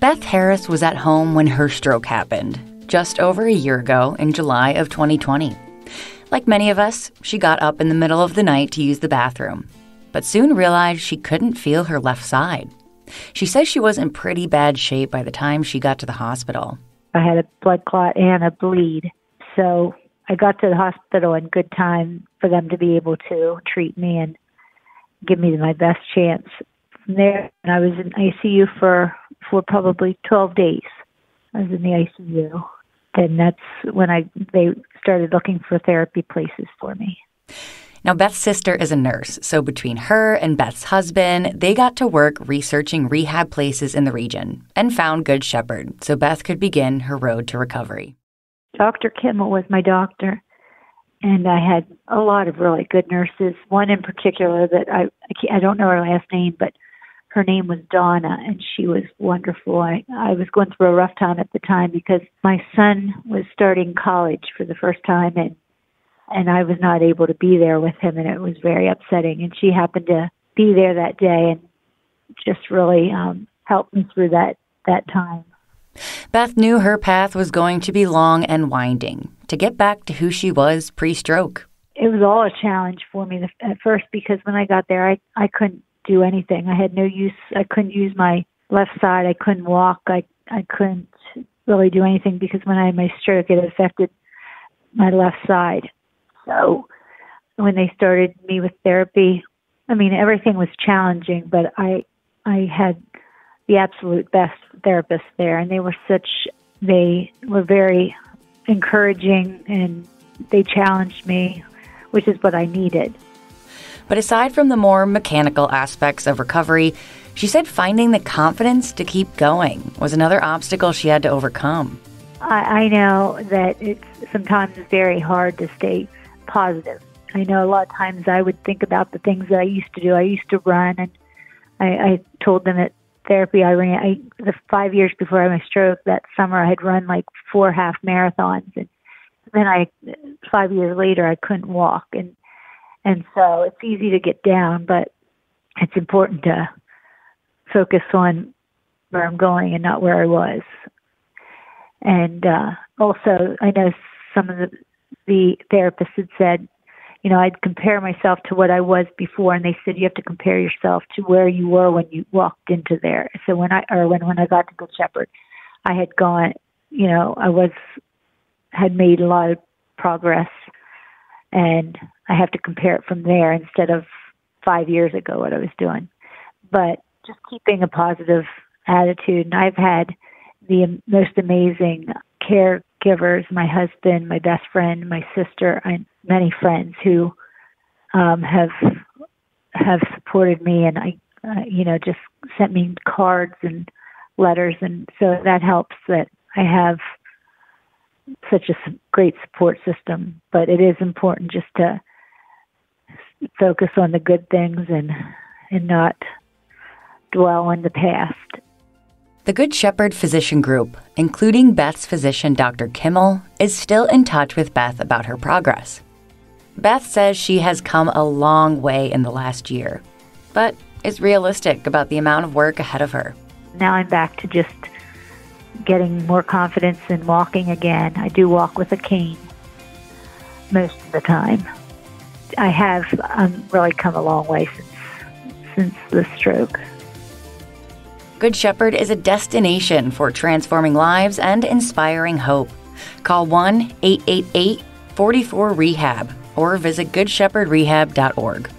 Beth Harris was at home when her stroke happened, just over a year ago in July of 2020. Like many of us, she got up in the middle of the night to use the bathroom, but soon realized she couldn't feel her left side. She says she was in pretty bad shape by the time she got to the hospital. I had a blood clot and a bleed, so I got to the hospital in good time for them to be able to treat me and give me my best chance. From there, I was in ICU for probably 12 days. I was in the ICU. And that's when they started looking for therapy places for me. Now, Beth's sister is a nurse, so between her and Beth's husband, they got to work researching rehab places in the region and found Good Shepherd so Beth could begin her road to recovery. Dr. Kimmel was my doctor, and I had a lot of really good nurses. One in particular that I don't know her last name, but her name was Donna, and she was wonderful. I was going through a rough time at the time because my son was starting college for the first time, and I was not able to be there with him, and it was very upsetting. And she happened to be there that day and just really helped me through that time. Beth knew her path was going to be long and winding to get back to who she was pre-stroke. It was all a challenge for me at first because when I got there, I couldn't do anything. I had no use. I couldn't use my left side. I couldn't walk. I couldn't really do anything because when I had my stroke, it affected my left side. So when they started me with therapy, I mean, everything was challenging, but I had the absolute best therapists there, and they were very encouraging, and they challenged me, which is what I needed. But aside from the more mechanical aspects of recovery, she said finding the confidence to keep going was another obstacle she had to overcome. I know that it's sometimes very hard to stay positive. I know a lot of times I would think about the things that I used to do. I used to run, and I told them at therapy the 5 years before I had my stroke, that summer I had run like 4 half marathons, and then 5 years later I couldn't walk, and so it's easy to get down, but it's important to focus on where I'm going and not where I was. And also, I know some of the therapists had said, I'd compare myself to what I was before, and they said you have to compare yourself to where you were when you walked into there. So when I got to Good Shepherd, I had gone, had made a lot of progress, and I have to compare it from there instead of 5 years ago what I was doing. But just keeping a positive attitude, and I've had the most amazing caregivers, my husband, my best friend, my sister, and many friends who have supported me, and just sent me cards and letters, and so that helps that I have such a great support system. But it is important just to focus on the good things and not dwell on the past. The Good Shepherd Physician Group, including Beth's physician, Dr. Kimmel, is still in touch with Beth about her progress. Beth says she has come a long way in the last year, but is realistic about the amount of work ahead of her. Now I'm back to just getting more confidence in walking again. I do walk with a cane most of the time. I have really come a long way since the stroke. Good Shepherd is a destination for transforming lives and inspiring hope. Call 1-888-44-REHAB or visit goodshepherdrehab.org.